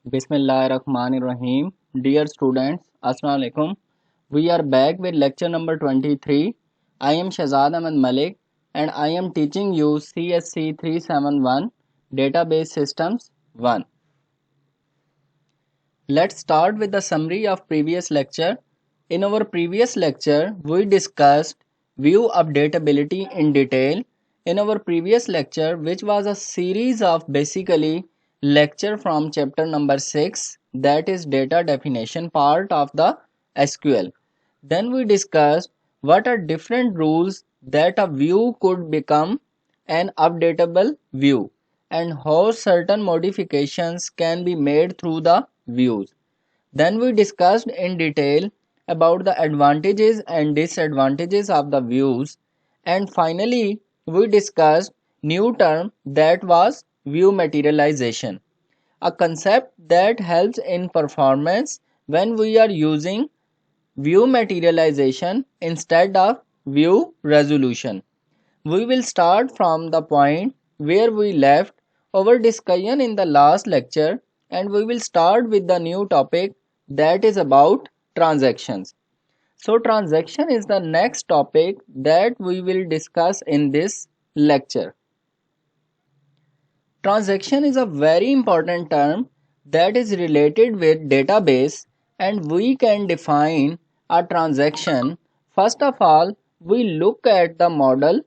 Bismillahirrahmanirrahim. Dear students, Assalamu alaikum. We are back with lecture number 23. I am Shahzad Ahmed Malik and I am teaching you CSC 371 Database Systems 1. Let's start with the summary of previous lecture. In our previous lecture, we discussed view updatability in detail. In our previous lecture, which was a series of basically lecture from chapter number 6, that is data definition part of the SQL. Then we discussed what are different rules that a view could become an updatable view and how certain modifications can be made through the views. Then we discussed in detail about the advantages and disadvantages of the views, and finally we discussed new term that was view materialization, a concept that helps in performance when we are using view materialization instead of view resolution. We will start from the point where we left our discussion in the last lecture, and we will start with the new topic that is about transactions. So transaction is the next topic that we will discuss in this lecture. Transaction is a very important term that is related with database, and we can define a transaction. First of all, we look at the model,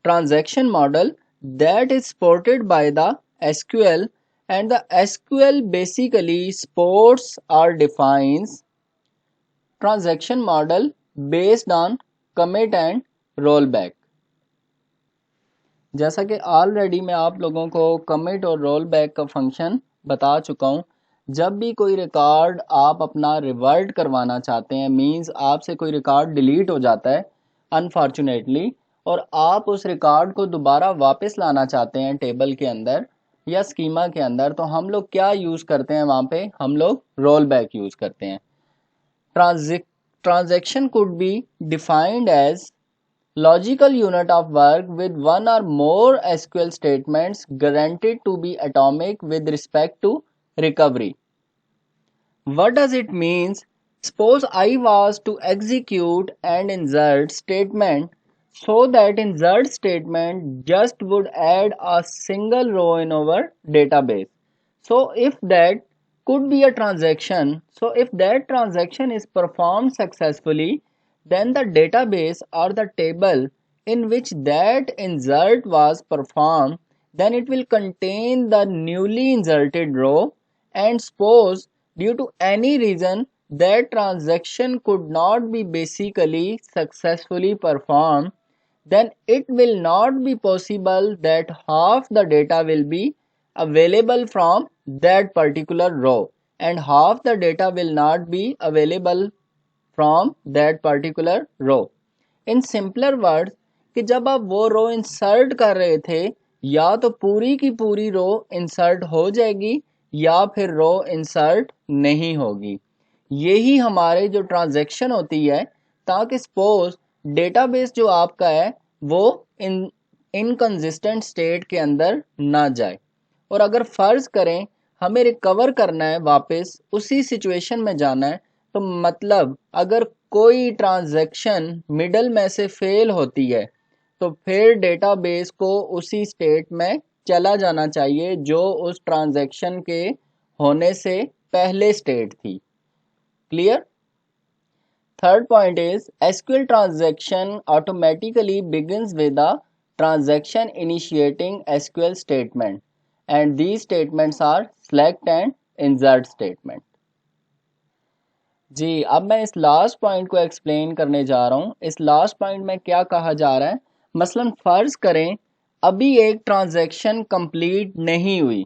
transaction model that is supported by the SQL, and the SQL basically supports or defines transaction model based on commit and rollback. जैसा कि already मैं आप लोगों को commit और roll back का function बता चुका हूँ। जब भी कोई रिकॉर्ड आप अपना रिवर्ट करवाना चाहते हैं, मींस आपसे कोई रिकॉर्ड डिलीट हो जाता है अनफॉर्चुनेटली, और आप उस रिकॉर्ड को दोबारा वापस लाना चाहते हैं टेबल के अंदर या स्कीमा के अंदर, तो हम लोग क्या यूज़ करते हैं वहाँ पे? हम लोग रोल बैक यूज़ करते हैं। Transaction could be defined as logical unit of work with one or more SQL statements guaranteed to be atomic with respect to recovery. What does it mean? Suppose I was to execute an insert statement, so that insert statement just would add a single row in our database. So if that could be a transaction, so if that transaction is performed successfully, then the database or the table in which that insert was performed, then it will contain the newly inserted row. And suppose due to any reason that transaction could not be basically successfully performed, then it will not be possible that half the data will be available from that particular row and half the data will not be available from that particular row. In simpler words, कि जब आप वो रो insert कर रहे थे, या तो पूरी की पूरी रो इंसर्ट हो जाएगी या फिर रो इंसर्ट नहीं होगी। यही हमारे जो ट्रांजैक्शन होती है, ताकि सपोज डेटाबेस जो आपका है वो इनकंसिस्टेंट स्टेट के अंदर ना जाए, और अगर फ़र्ज़ करें हमें रिकवर करना है, वापस उसी सिचुएशन में जाना है, तो मतलब अगर कोई ट्रांजैक्शन मिडल में से फेल होती है तो फिर डेटाबेस को उसी स्टेट में चला जाना चाहिए जो उस ट्रांजैक्शन के होने से पहले स्टेट थी। Clear? Third point is SQL transaction automatically begins with a transaction initiating SQL statement, and these statements are select and insert statement. जी, अब मैं इस लास्ट पॉइंट को एक्सप्लेन करने जा रहा हूँ। इस लास्ट पॉइंट में क्या कहा जा रहा है? मसलन फ़र्ज़ करें अभी एक ट्रांजैक्शन कंप्लीट नहीं हुई,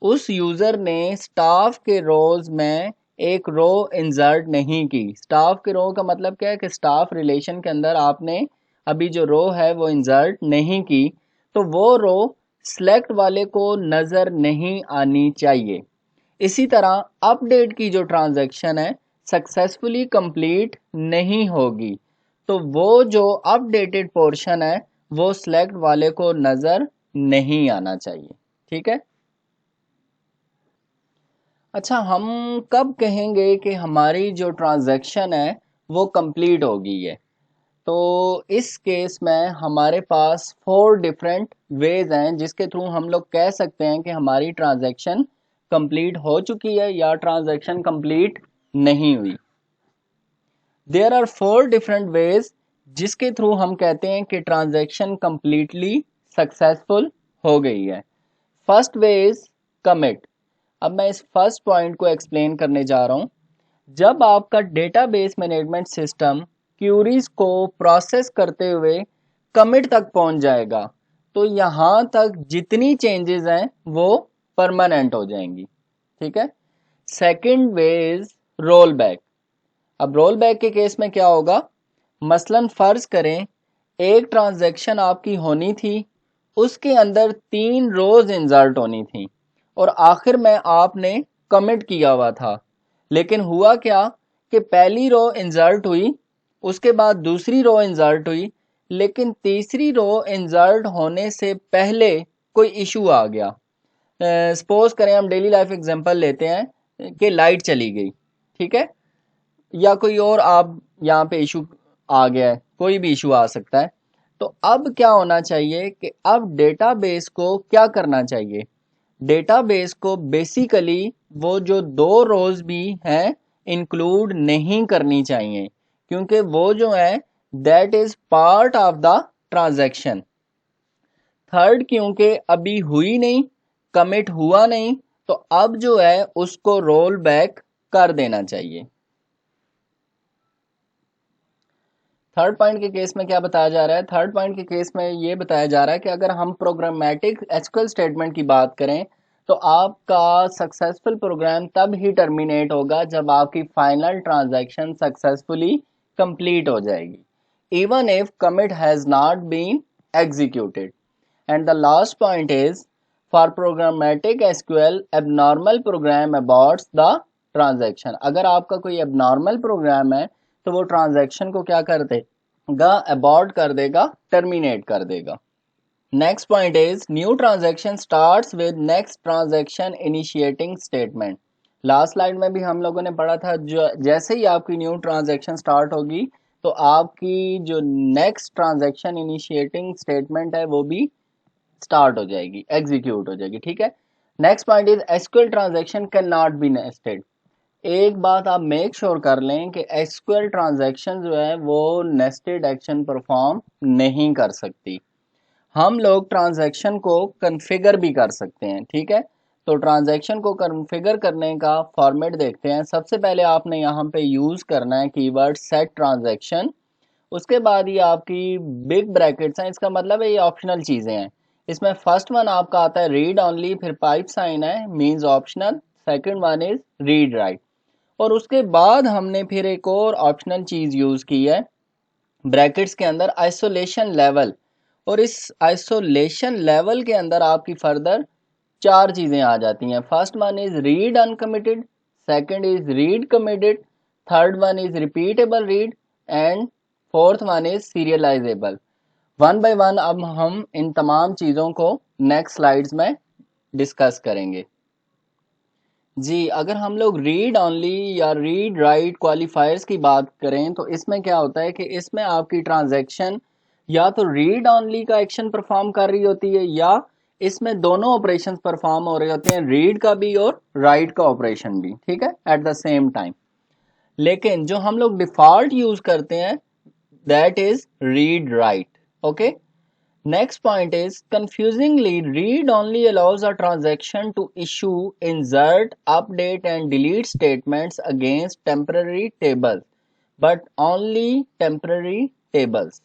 उस यूज़र ने स्टाफ के रोज़ में एक रो इंसर्ट नहीं की। स्टाफ के रो का मतलब क्या है कि स्टाफ रिलेशन के अंदर आपने अभी जो रो है वो इंसर्ट नहीं की, तो वो रो सेलेक्ट वाले को नज़र नहीं आनी चाहिए। इसी तरह अपडेट की जो ट्रांजैक्शन है सक्सेसफुली कंप्लीट नहीं होगी, तो वो जो अपडेटेड पोर्शन है वो सेलेक्ट वाले को नज़र नहीं आना चाहिए। ठीक है? अच्छा, हम कब कहेंगे कि हमारी जो ट्रांजैक्शन है वो कंप्लीट हो गई है? तो इस केस में हमारे पास 4 डिफरेंट वेज हैं जिसके थ्रू हम लोग कह सकते हैं कि हमारी ट्रांजैक्शन कंप्लीट हो चुकी है या ट्रांजैक्शन कंप्लीट नहीं हुई। देयर आर 4 डिफरेंट वेज जिसके थ्रू हम कहते हैं कि ट्रांजैक्शन कंप्लीटली सक्सेसफुल हो गई है। First way is commit. अब मैं इस फर्स्ट पॉइंट को एक्सप्लेन करने जा रहा हूँ। जब आपका डेटाबेस मैनेजमेंट सिस्टम क्यूरीज को प्रोसेस करते हुए कमिट तक पहुंच जाएगा तो यहाँ तक जितनी चेंजेस हैं वो परमानेंट हो जाएंगी। ठीक है। Second way is roll back. अब रोल बैक के केस में क्या होगा? मसलन फर्ज करें एक ट्रांजैक्शन आपकी होनी थी, उसके अंदर 3 रोज इंसर्ट होनी थी और आखिर में आपने कमिट किया हुआ था, लेकिन हुआ क्या कि पहली रो इंसर्ट हुई, उसके बाद दूसरी रो इंसर्ट हुई, लेकिन तीसरी रो इंसर्ट होने से पहले कोई इशू आ गया। सपोज करें, हम डेली लाइफ एग्जांपल लेते हैं कि लाइट चली गई। ठीक है। या कोई और आप यहाँ पे इशू आ गया है, कोई भी इशू आ सकता है। तो अब क्या होना चाहिए कि अब डेटाबेस को क्या करना चाहिए? डेटाबेस को बेसिकली वो जो 2 रोज भी हैं इंक्लूड नहीं करनी चाहिए, क्योंकि वो जो है that is part of the transaction. Third, क्योंकि अभी हुई नहीं, कमिट हुआ नहीं, तो अब जो है उसको रोल बैक कर देना चाहिए। थर्ड पॉइंट के केस में क्या बताया जा रहा है? थर्ड पॉइंट के केस में ये बताया जा रहा है कि अगर हम प्रोग्रामेटिक एसक्यूएल स्टेटमेंट की बात करें तो आपका सक्सेसफुल प्रोग्राम तब ही टर्मिनेट होगा जब आपकी फाइनल ट्रांजैक्शन सक्सेसफुली कंप्लीट हो जाएगी, even if commit has not been executed. And the last point is for programmatic SQL abnormal program aborts the transaction. अगर आपका कोई एबनॉर्मल प्रोग्राम है तो वो ट्रांजैक्शन को क्या कर देगा? अबॉर्ट कर देगा, टर्मिनेट कर देगा। Next point is new transaction starts with next transaction initiating statement. Last slide में भी हम लोगों ने पढ़ा था, जो जैसे ही आपकी न्यू ट्रांजैक्शन स्टार्ट होगी तो आपकी जो नेक्स्ट ट्रांजैक्शन इनिशिएटिंग स्टेटमेंट है वो भी स्टार्ट हो जाएगी, एग्जीक्यूट हो जाएगी। ठीक है। Next point is SQL transaction can not be nested. एक बात आप मेक श्योर कर लें कि एसक्यूएल ट्रांजैक्शन जो है वो नेस्टेड एक्शन परफॉर्म नहीं कर सकती। हम लोग ट्रांजैक्शन को कन्फिगर भी कर सकते हैं। ठीक है। तो ट्रांजैक्शन को कन्फिगर करने का फॉर्मेट देखते हैं। सबसे पहले आपने यहाँ पे यूज करना है कीवर्ड सेट ट्रांजैक्शन। उसके बाद ये आपकी बिग ब्रैकेट्स हैं, इसका मतलब है ये ऑप्शनल चीजें हैं। इसमें फर्स्ट वन आपका आता है रीड ओनली, फिर पाइप साइन है, means optional. Second one is read write. और उसके बाद हमने फिर एक और ऑप्शनल चीज यूज की है ब्रैकेट्स के अंदर, आइसोलेशन लेवल। और इस आइसोलेशन लेवल के अंदर आपकी फर्दर 4 चीजें आ जाती हैं। First one is read uncommitted, second is read committed, third one is repeatable read and fourth one is serialisable. One by one अब हम इन तमाम चीजों को नेक्स्ट स्लाइड्स में डिस्कस करेंगे। जी, अगर हम लोग रीड ओनली या रीड राइट क्वालिफायर्स की बात करें तो इसमें क्या होता है कि इसमें आपकी ट्रांजैक्शन या तो रीड ओनली का एक्शन परफॉर्म कर रही होती है या इसमें दोनों ऑपरेशंस परफॉर्म हो रहे होते हैं, रीड का भी और राइट का ऑपरेशन भी। ठीक है, एट द सेम टाइम। लेकिन जो हम लोग डिफॉल्ट यूज करते हैं that is read write. Okay. Next point is confusingly read only allows a transaction to issue, insert, update and delete statements against temporary tables, but only temporary tables.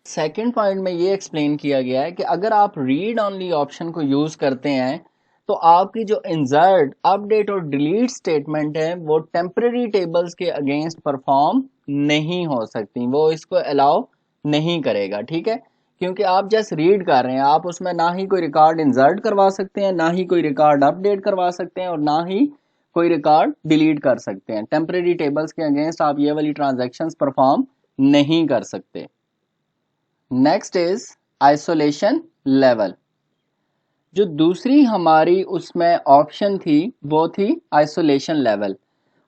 Second point में ये explain किया गया है कि अगर आप read only option को use करते हैं तो आपकी जो इंसर्ट, अपडेट और डिलीट स्टेटमेंट है वो टेम्पररी टेबल्स के अगेंस्ट परफॉर्म नहीं हो सकती, वो इसको अलाउ नहीं करेगा। ठीक है। क्योंकि आप जस्ट रीड कर रहे हैं, आप उसमें ना ही कोई रिकॉर्ड इंसर्ट करवा सकते हैं, ना ही कोई रिकॉर्ड अपडेट करवा सकते हैं और ना ही कोई रिकॉर्ड डिलीट कर सकते हैं। टेम्पररी टेबल्स के अगेंस्ट आप ये वाली ट्रांजेक्शन्स परफॉर्म नहीं कर सकते। Next is isolation level. जो दूसरी हमारी उसमें ऑप्शन थी वो थी आइसोलेशन लेवल।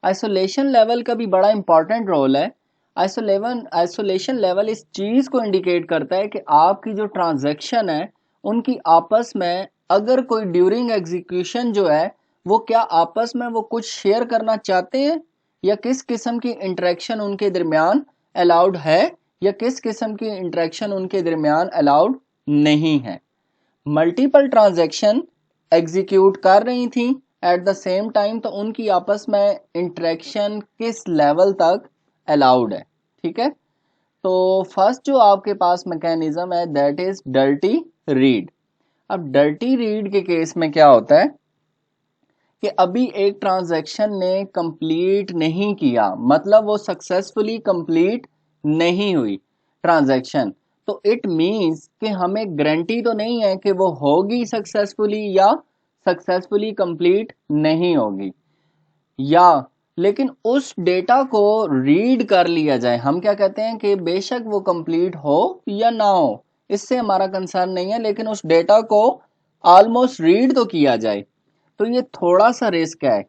आइसोलेशन लेवल का भी बड़ा इंपॉर्टेंट रोल है। आइसोलेशन लेवल इस चीज़ को इंडिकेट करता है कि आपकी जो ट्रांजैक्शन है उनकी आपस में अगर कोई ड्यूरिंग एग्जीक्यूशन जो है वो क्या आपस में वो कुछ शेयर करना चाहते हैं, या किस किस्म की इंटरेक्शन उनके दरमियान अलाउड है, या किस किस्म की इंटरेक्शन उनके दरमियान अलाउड नहीं है। मल्टीपल ट्रांजैक्शन एग्जीक्यूट कर रही थी एट द सेम टाइम, तो उनकी आपस में इंटरेक्शन किस लेवल तक अलाउड है। ठीक है, तो फर्स्ट जो आपके पास मैकेनिज्म है दैट इज डर्टी रीड। अब डर्टी रीड के केस में क्या होता है कि अभी एक ट्रांजैक्शन ने कंप्लीट नहीं किया, मतलब वो सक्सेसफुली कंप्लीट नहीं हुई ट्रांजैक्शन, तो इट मींस कि हमें गारंटी तो नहीं है कि वो होगी सक्सेसफुली या सक्सेसफुली कंप्लीट नहीं होगी, या लेकिन उस डेटा को रीड कर लिया जाए। हम क्या कहते हैं कि बेशक वो कंप्लीट हो या ना हो, इससे हमारा कंसर्न नहीं है, लेकिन उस डेटा को ऑलमोस्ट रीड तो किया जाए, तो ये थोड़ा सा रिस्क है।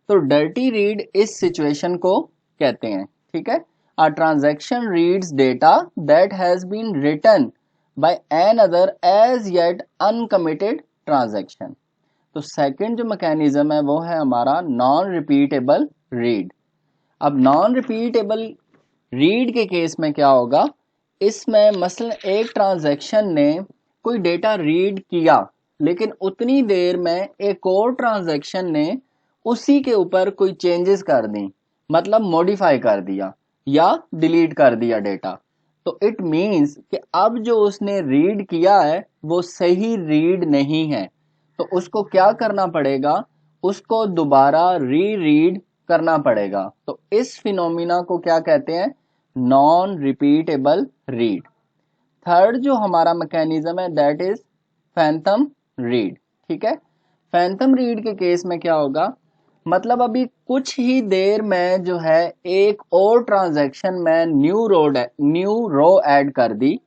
तो डर्टी रीड इस सिचुएशन को कहते हैं। ठीक है, a transaction reads data that has been written by another as yet uncommitted transaction। तो सेकंड जो मैकेनिज्म है वो है हमारा नॉन रिपीटेबल रीड। अब नॉन रिपीटेबल रीड के केस में क्या होगा, इसमें मसलन एक ट्रांजैक्शन ने कोई डेटा रीड किया, लेकिन उतनी देर में एक और ट्रांजैक्शन ने उसी के ऊपर कोई चेंजेस कर दी, मतलब मॉडिफाई कर दिया या डिलीट कर दिया डेटा, तो इट मींस कि अब जो उसने रीड किया है वो सही रीड नहीं है, तो उसको क्या करना पड़ेगा, उसको दोबारा री रीड करना पड़ेगा। तो इस फिनोमिना को क्या कहते हैं, नॉन रिपीटेबल रीड। थर्ड जो हमारा मैकेनिज्म है दैट इज फैंथम रीड। ठीक है, फैंथम रीड के केस में क्या होगा, मतलब अभी कुछ ही देर में जो है एक और ट्रांजैक्शन में न्यू रो ऐड कर दी।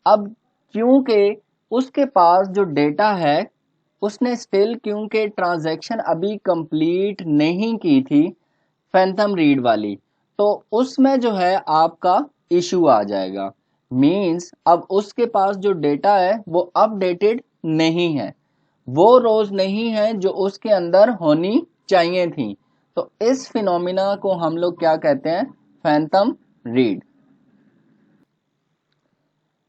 अब क्योंकि उसके पास जो डेटा है उसने स्टिल, क्योंकि ट्रांजैक्शन अभी कंप्लीट नहीं की थी फैंथम रीड वाली, तो उसमें जो है आपका इशू आ जाएगा। मींस अब उसके पास जो डेटा है वो अपडेटेड नहीं है, वो रोज नहीं है जो उसके अंदर होनी चाहिए थी। तो इस फिनोमिना को हम लोग क्या कहते हैं, फैंथम रीड।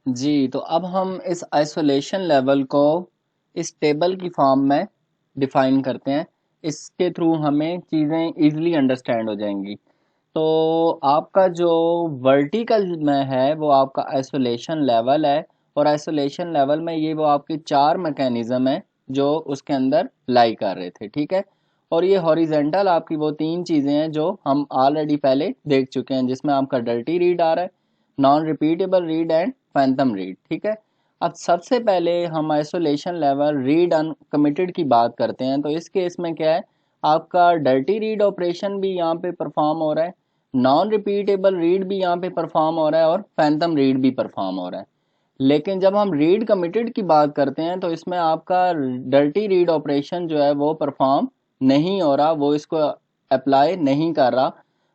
जी, तो अब हम इस आइसोलेशन लेवल को इस टेबल की फॉर्म में डिफाइन करते हैं, इसके थ्रू हमें चीज़ें इजीली अंडरस्टैंड हो जाएंगी। तो आपका जो वर्टिकल में है वो आपका आइसोलेशन लेवल है, और आइसोलेशन लेवल में ये वो आपके चार मैकेनिज्म है जो उसके अंदर लाई कर रहे थे। ठीक है, और ये हॉरिजेंटल आपकी वो तीन चीज़ें हैं जो हम ऑलरेडी पहले देख चुके हैं, जिसमें आपका डर्टी रीड आ रहा है, non repeatable read and phantom read. ठीक है, अब सबसे पहले हम आइसोलेशन लेवल रीड अनकमिटेड की बात करते हैं। तो इस केस में क्या है, आपका डर्टी रीड ऑपरेशन भी यहाँ पे परफॉर्म हो रहा है, नॉन रिपीटेबल रीड भी यहाँ पे परफॉर्म हो रहा है, और फैंथम रीड भी परफॉर्म हो रहा है। लेकिन जब हम रीड कमिटेड की बात करते हैं तो इसमें आपका डर्टी रीड ऑपरेशन जो है वो परफॉर्म नहीं हो रहा, वो इसको अप्लाई नहीं कर रहा।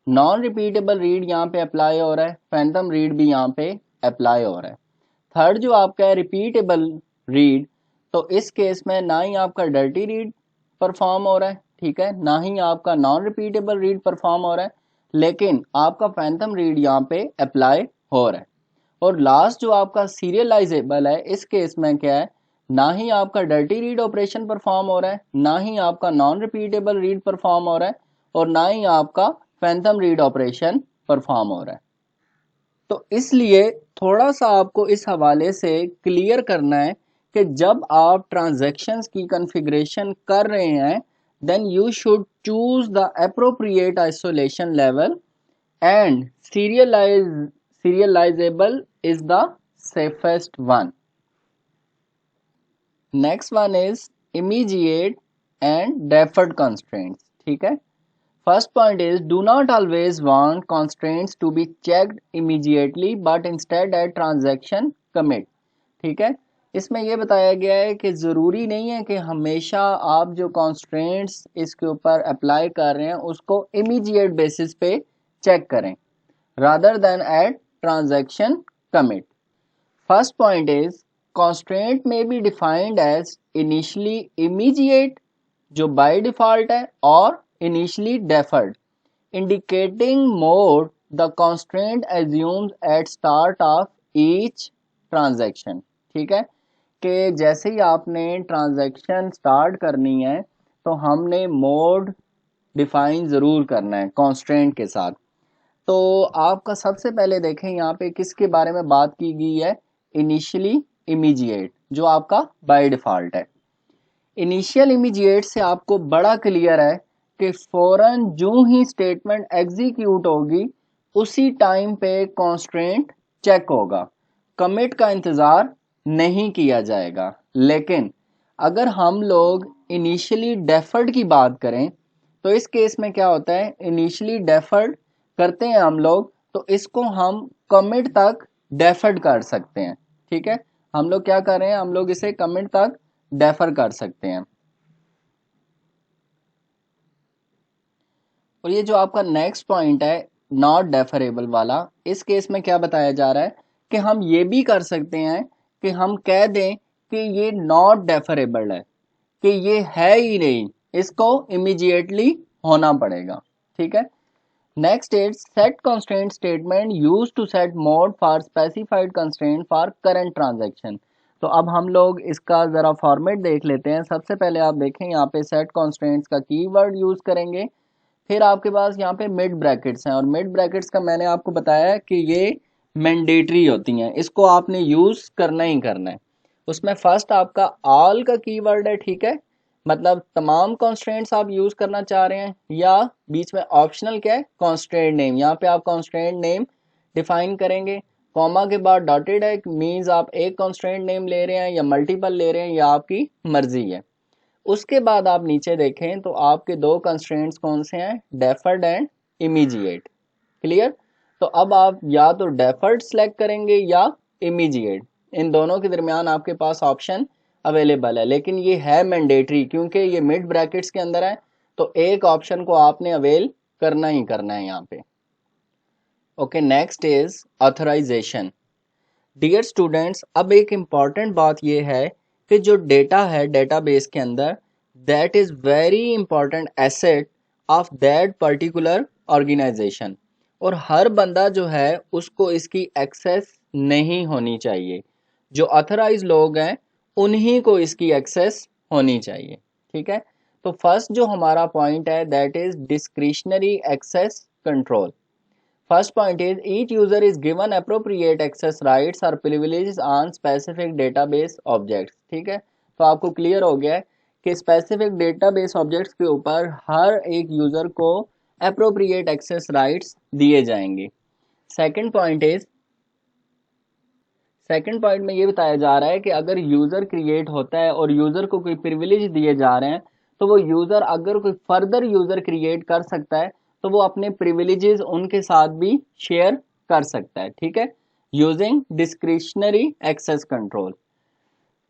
नॉन रिपीटेबल रीड यहाँ पे अप्लाई हो रहा है, फैंटम रीड भी यहाँ पे अप्लाई हो रहा है। थर्ड जो आपका है रिपीटेबल रीड, तो इस केस में ना ही आपका डर्टी रीड परफॉर्म हो रहा है, ठीक है, ना ही आपका नॉन रिपीटेबल रीड परफॉर्म हो रहा है, लेकिन आपका फैंटम रीड यहाँ पे अप्लाई हो रहा है। और लास्ट जो आपका सीरियलाइजेबल है, इस केस में क्या है, ना ही आपका डर्टी रीड ऑपरेशन परफॉर्म हो रहा है, ना ही आपका नॉन रिपीटेबल रीड परफॉर्म हो रहा है, और ना ही आपका फैंथम रीड ऑपरेशन परफॉर्म हो रहा है। तो इसलिए थोड़ा सा आपको इस हवाले से क्लियर करना है कि जब आप ट्रांजैक्शंस की कॉन्फ़िगरेशन कर रहे हैं, then you should choose the appropriate isolation level, and serializable is the safest one. Next one is immediate and deferred constraints. ठीक है, first point is do not always want constraints to be checked immediately but instead at transaction commit. ठीक है, इसमें यह बताया गया है कि ज़रूरी नहीं है कि हमेशा आप जो कॉन्स्ट्रेंट्स इसके ऊपर अप्लाई कर रहे हैं उसको इमीडिएट बेसिस पे चेक करें, rather than at transaction commit. First point is constraint may be defined as initially immediate जो बाय डिफॉल्ट है, और initially deferred indicating mode the constraint assumes at start of each transaction. ठीक है, कि जैसे ही आपने ट्रांजैक्शन स्टार्ट करनी है तो हमने मोड डिफाइन ज़रूर करना है कॉन्स्ट्रेंट के साथ। तो आपका सबसे पहले देखें यहाँ पे किसके बारे में बात की गई है, इनिशियली इमीडिएट जो आपका बाय डिफ़ॉल्ट है। इनिशियल इमीडिएट से आपको बड़ा क्लियर है कि फ़ौरन जो ही स्टेटमेंट एग्जीक्यूट होगी उसी टाइम पे कॉन्स्ट्रेंट चेक होगा, कमिट का इंतज़ार नहीं किया जाएगा। लेकिन अगर हम लोग इनिशियली डेफर्ड की बात करें तो इस केस में क्या होता है, इनिशियली डेफर्ड करते हैं हम लोग तो इसको हम कमिट तक डेफर्ड कर सकते हैं। ठीक है, हम लोग क्या कर रहे हैं, हम लोग इसे कमिट तक डेफर कर सकते हैं। और ये जो आपका नेक्स्ट पॉइंट है नॉट डेफरेबल वाला, इस केस में क्या बताया जा रहा है कि हम ये भी कर सकते हैं कि हम कह दें कि ये नॉट डेफरेबल है, कि ये है ही नहीं, इसको इमीडिएटली होना पड़ेगा। ठीक है, next is set constraint statement use to set mode for specified constraint for current transaction. तो अब हम लोग इसका ज़रा फॉर्मेट देख लेते हैं। सबसे पहले आप देखें यहाँ पे सेट कंस्ट्रेंट्स का कीवर्ड यूज़ करेंगे, फिर आपके पास यहाँ पे मिड ब्रैकेट्स हैं, और मिड ब्रैकेट्स का मैंने आपको बताया है कि ये मैंडेटरी होती हैं, इसको आपने यूज़ करना ही करना है। उसमें फर्स्ट आपका ऑल का कीवर्ड है। ठीक है, मतलब तमाम कॉन्स्ट्रेंट्स आप यूज़ करना चाह रहे हैं, या बीच में ऑप्शनल क्या है, कॉन्स्ट्रेंट नेम, यहाँ पे आप कॉन्स्ट्रेंट नेम डिफाइन करेंगे। कॉमा के बाद डॉटेड है, मीन्स आप एक कॉन्स्ट्रेंट नेम ले रहे हैं या मल्टीपल ले रहे हैं, या आपकी मर्जी है। उसके बाद आप नीचे देखें तो आपके दो कंस्ट्रेंट्स कौन से हैं, डेफर्ड एंड इमीडिएट। क्लियर, तो अब आप या तो डेफर्ड सेलेक्ट करेंगे या इमीडिएट, इन दोनों के दरमियान आपके पास ऑप्शन अवेलेबल है, लेकिन ये है मैंडेटरी क्योंकि ये मिड ब्रैकेट्स के अंदर है, तो एक ऑप्शन को आपने अवेल करना ही करना है यहाँ पे। Okay, next is authorisation. Dear students, अब एक इम्पॉर्टेंट बात यह है कि जो डेटा है डेटाबेस के अंदर, that is very important asset of that particular organisation, और हर बंदा जो है उसको इसकी एक्सेस नहीं होनी चाहिए। जो ऑथराइज लोग हैं उन्हीं को इसकी एक्सेस होनी चाहिए। ठीक है, तो फर्स्ट जो हमारा पॉइंट है that is discretionary access control. First point is each user is given appropriate access rights or privileges on specific database objects। ठीक है, तो आपको क्लियर हो गया है कि स्पेसिफिक डेटाबेस ऑब्जेक्ट्स के ऊपर हर एक यूज़र को appropriate access rights दिए जाएंगे। सेकंड पॉइंट में ये बताया जा रहा है कि अगर यूज़र क्रिएट होता है और यूज़र को कोई प्रिविलेज दिए जा रहे हैं तो वो यूज़र अगर कोई फर्दर यूज़र क्रिएट कर सकता है तो वो अपने प्रिविलेजेस उनके साथ भी शेयर कर सकता है। ठीक है, using discretionary access control.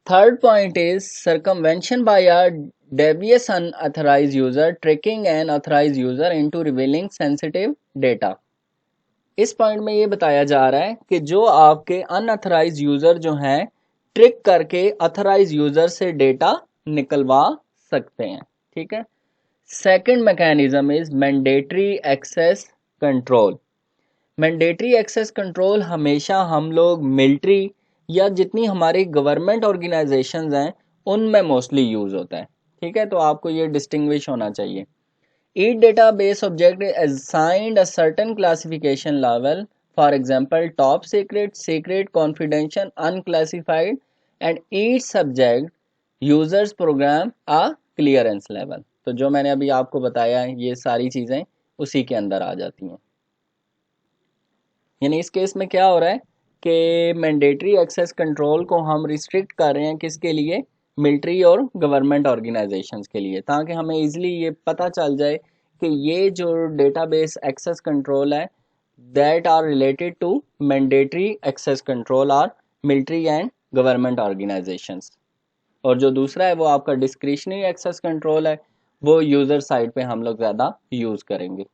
Third point is circumvention by a devious unauthorised user tricking an authorised user into revealing sensitive data. इस पॉइंट में ये बताया जा रहा है कि जो आपके अनऑथराइज्ड यूजर जो हैं ट्रिक करके ऑथराइज्ड यूजर से डेटा निकलवा सकते हैं। ठीक है, second mechanism is mandatory access control. Mandatory access control हमेशा हम लोग मिलिट्री या जितनी हमारी गवर्नमेंट ऑर्गेनाइजेशंस हैं उनमें मोस्टली यूज़ होता है। ठीक है, तो आपको ये डिस्टिंग्विश होना चाहिए। Each database object is assigned a certain classification level, for example top secret, secret, confidential, unclassified, and each subject users program a clearance level। तो जो मैंने अभी आपको बताया है ये सारी चीज़ें उसी के अंदर आ जाती हैं। यानी इस केस में क्या हो रहा है कि मैंडेटरी एक्सेस कंट्रोल को हम रिस्ट्रिक्ट कर रहे हैं किसके लिए, मिलिट्री और गवर्नमेंट ऑर्गेनाइजेशंस के लिए, ताकि हमें इजीली ये पता चल जाए कि ये जो डेटाबेस एक्सेस कंट्रोल है that are related to mandatory access control are military and government organisations. और जो दूसरा है वो आपका डिस्क्रिशनरी एक्सेस कंट्रोल है, वो यूज़र साइड पे हम लोग ज़्यादा यूज़ करेंगे।